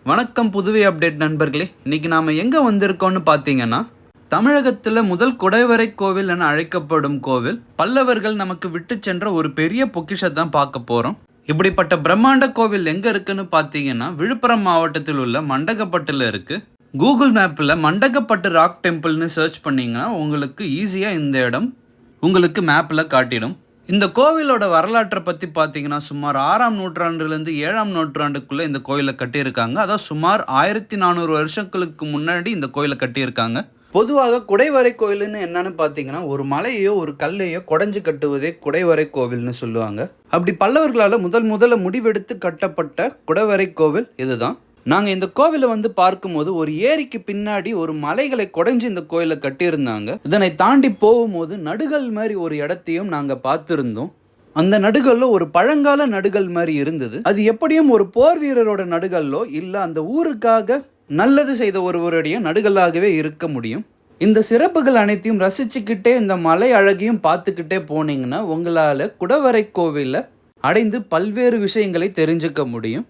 வணக்கம் புதுவை அப்டேட் நண்பர்களே. இன்னைக்கு நாம எங்க வந்திருக்கோம்னு பார்த்தீங்கன்னா, தமிழகத்தில் முதல் குடைவரை கோவில் என அழைக்கப்படும் கோவில் பல்லவர்கள் நமக்கு விட்டு சென்ற ஒரு பெரிய பொக்கிஷத்தை தான் பார்க்க போறோம். இப்படிப்பட்ட பிரம்மாண்ட கோவில் எங்க இருக்குன்னு பார்த்தீங்கன்னா, விழுப்புரம் மாவட்டத்தில் உள்ள மண்டகப்பட்டில் இருக்கு. கூகுள் மேப்பில் மண்டகப்பட்டு ராக் டெம்பிள்னு சர்ச் பண்ணீங்கன்னா உங்களுக்கு ஈஸியாக இந்த இடம் உங்களுக்கு மேப்பில் காட்டிடும். இந்த கோவிலோட வரலாற்றை பற்றி பார்த்தீங்கன்னா, சுமார் 6ஆம் நூற்றாண்டுலேருந்து 7ஆம் நூற்றாண்டுக்குள்ளே இந்த கோயிலை கட்டியிருக்காங்க. அதாவது சுமார் 1400 வருஷங்களுக்கு முன்னாடி இந்த கோயிலை கட்டியிருக்காங்க. பொதுவாக குடைவரை கோயில்னு என்னன்னு பார்த்தீங்கன்னா, ஒரு மலையோ ஒரு கல்லையோ குடைஞ்சு கட்டுவதே குடைவரை கோவில்னு சொல்லுவாங்க. அப்படி பல்லவர்களால் முதல்ல முடிவெடுத்து கட்டப்பட்ட குடைவரை கோவில் இதுதான். நாங்கள் இந்த கோவிலை பார்க்கும்போது ஒரு ஏரிக்கு பின்னாடி ஒரு மலைகளை குடைஞ்சு இந்த கோயிலை கட்டியிருந்தாங்க. இதனை தாண்டி போகும்போது நடுகள் மாதிரி ஒரு இடத்தையும் நாங்கள் பார்த்துருந்தோம். அந்த நடுகல்ல ஒரு பழங்கால நடுகள் மாதிரி இருந்தது. அது எப்படியும் ஒரு போர் வீரரோட நடுகல்லோ இல்லை அந்த ஊருக்காக நல்லது செய்த ஒருவருடைய நடுகல்லாகவே இருக்க முடியும். இந்த சிறப்புகள் அனைத்தையும் ரசிச்சுக்கிட்டே இந்த மலை அழகையும் பார்த்துக்கிட்டே போனீங்கன்னா உங்களால் குடைவரை கோவிலை அடைந்து பல்வேறு விஷயங்களை தெரிஞ்சுக்க முடியும்.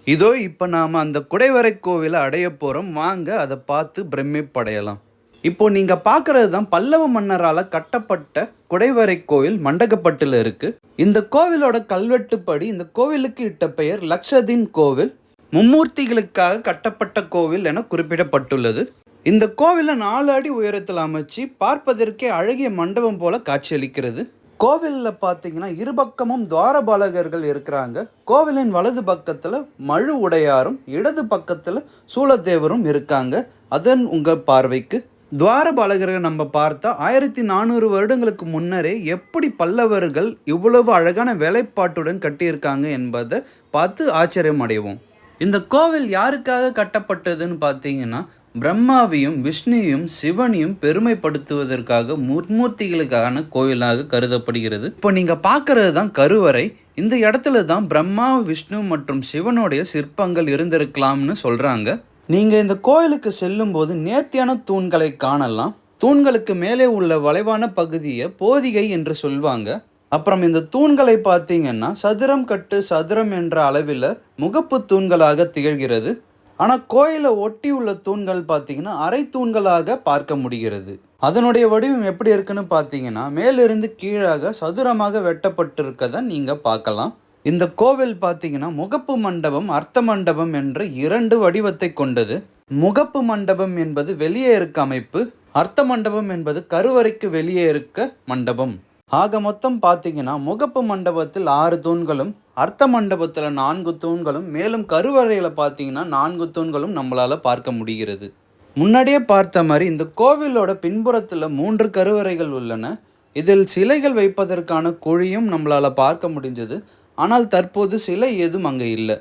இதோ இப்போ நாம் அந்த குடைவரை கோவிலை அடைய போகிறோம். வாங்க அதை பார்த்து பிரமிப்படையலாம். இப்போ நீங்கள் பார்க்குறது தான் பல்லவ மன்னரால் கட்டப்பட்ட குடைவரை கோவில் மண்டகப்பட்டில் இருக்குது. இந்த கோவிலோட கல்வெட்டுப்படி இந்த கோவிலுக்கு இட்ட பெயர் லக்ஷதீன் கோவில், மும்மூர்த்திகளுக்காக கட்டப்பட்ட கோவில் என குறிப்பிடப்பட்டுள்ளது. இந்த கோவிலை 4 அடி உயரத்தில் அமைச்சு பார்ப்பதற்கே அழகிய மண்டபம் போல காட்சியளிக்கிறது. கோவிலில் பார்த்தீங்கன்னா இருபக்கமும் துவாரபாலகர்கள் இருக்கிறாங்க. கோவிலின் வலது பக்கத்தில் மழு உடையாரும் இடது பக்கத்தில் சூலத்தேவரும் இருக்காங்க. அதன் உங்கள் பார்வைக்கு துவாரபாலகர்கள் நம்ம பார்த்தா 1400 வருடங்களுக்கு முன்னரே எப்படி பல்லவர்கள் இவ்வளவு அழகான வேலைப்பாட்டுடன் கட்டியிருக்காங்க என்பதை பார்த்து ஆச்சரியம் அடைவோம். இந்த கோவில் யாருக்காக கட்டப்பட்டதுன்னு பார்த்தீங்கன்னா, பிரம்மாவையும் விஷ்ணுவையும் சிவனையும் பெருமைப்படுத்துவதற்காக மும்மூர்த்திகளுக்கான கோவிலாக கருதப்படுகிறது. இப்போ நீங்கள் பார்க்கறது தான் கருவறை. இந்த இடத்துல தான் பிரம்மா, விஷ்ணு மற்றும் சிவனுடைய சிற்பங்கள் இருந்திருக்கலாம்னு சொல்கிறாங்க. நீங்கள் இந்த கோயிலுக்கு செல்லும் போது நேர்த்தியான தூண்களை காணலாம். தூண்களுக்கு மேலே உள்ள வளைவான பகுதியை போதிகை என்று சொல்வாங்க. அப்புறம் இந்த தூண்களை பார்த்தீங்கன்னா சதுரம் என்ற அளவில் முகப்பு தூண்களாக திகழ்கிறது. ஆனால் கோயிலை ஒட்டி உள்ள தூண்கள் பார்த்தீங்கன்னா அரை தூண்களாக பார்க்க முடிகிறது. அதனுடைய வடிவம் எப்படி இருக்குன்னு பார்த்தீங்கன்னா மேலிருந்து கீழாக சதுரமாக வெட்டப்பட்டிருக்கதை நீங்கள் பார்க்கலாம். இந்த கோவில் பார்த்தீங்கன்னா முகப்பு மண்டபம், அர்த்த மண்டபம் என்ற 2 வடிவத்தை கொண்டது. முகப்பு மண்டபம் என்பது வெளியே இருக்க அமைப்பு, அர்த்த மண்டபம் என்பது கருவறைக்கு வெளியே இருக்க மண்டபம். ஆக மொத்தம் பார்த்தீங்கன்னா முகப்பு மண்டபத்தில் 6 தூண்களும், அர்த்த மண்டபத்தில் 4 தூண்களும், மேலும் கருவறையில் பார்த்தீங்கன்னா 4 தூண்களும் நம்மளால் பார்க்க முடிகிறது. முன்னாடியே பார்த்த மாதிரி இந்த கோவிலோட பின்புறத்தில் 3 கருவறைகள் உள்ளன. இதில் சிலைகள் வைப்பதற்கான குழியும் நம்மளால் பார்க்க முடிஞ்சது. ஆனால் தற்போது சிலை எதுவும் அங்கே இல்லை.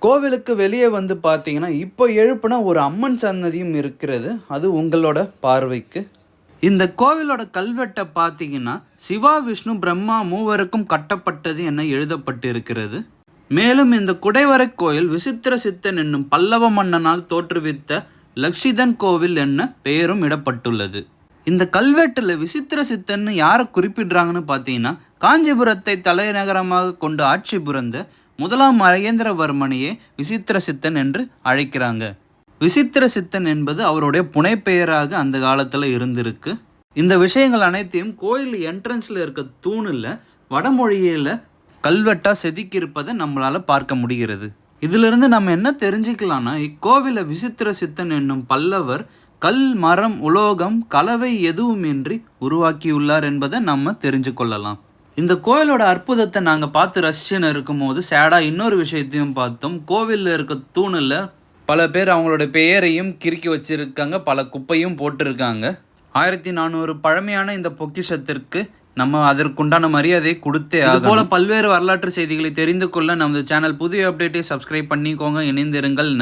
கோவிலுக்கு வெளியே பார்த்தீங்கன்னா இப்போ எழுப்புன ஒரு அம்மன் சன்னதியும் இருக்கிறது. அது உங்களோட பார்வைக்கு. இந்த கோவிலோட கல்வெட்டை பார்த்தீங்கன்னா சிவா, விஷ்ணு, பிரம்மா மூவருக்கும் கட்டப்பட்டது என எழுதப்பட்டிருக்கிறது. மேலும் இந்த குடைவரை கோயில் விசித்திர சித்தன் என்னும் பல்லவ மன்னனால் தோற்றுவித்த லக்ஷிதன் கோவில் என்ன பெயரும் இடப்பட்டுள்ளது. இந்த கல்வெட்டில் விசித்திர சித்தன்னு யாரை குறிப்பிடுறாங்கன்னு பார்த்தீங்கன்னா, காஞ்சிபுரத்தை தலைநகரமாக கொண்டு ஆட்சி புரிந்த 1ஆம் மகேந்திரவர்மனையே விசித்திர சித்தன் என்று அழைக்கிறாங்க. விசித்திர சித்தன் என்பது அவருடைய புனைப்பெயராக அந்த காலத்தில் இருந்திருக்கு. இந்த விஷயங்கள் அனைத்தையும் கோயில் என்ட்ரன்ஸில் இருக்க தூணில் வடமொழியில் கல்வெட்டாக செதுக்கியிருப்பதை நம்மளால் பார்க்க முடிகிறது. இதிலிருந்து நம்ம என்ன தெரிஞ்சுக்கலாம்னா, இக்கோவிலை விசித்திர சித்தன் என்னும் பல்லவர் கல், மரம், உலோகம் கலவை எதுவுமின்றி உருவாக்கியுள்ளார் என்பதை நம்ம தெரிஞ்சு கொள்ளலாம். இந்த கோயிலோட அற்புதத்தை நாங்கள் பார்த்து ரசிச்சுன்னு இருக்கும்போது சேடாக இன்னொரு விஷயத்தையும் பார்த்தோம். கோவிலில் இருக்க தூணில் பல பேர் அவங்களோட பெயரையும் கிறுக்கி வச்சிருக்காங்க, பல குப்பையும் போட்டிருக்காங்க. 1400 பழமையான இந்த பொக்கிஷத்திற்கு நம்ம அதற்குண்டான மரியாதையை கொடுத்தே ஆகும். போல பல்வேறு வரலாற்று செய்திகளை தெரிந்து கொள்ள நமது சேனல் புதிய அப்டேட்டை சப்ஸ்கிரைப் பண்ணிக்கோங்க. இணைந்திருங்கள்.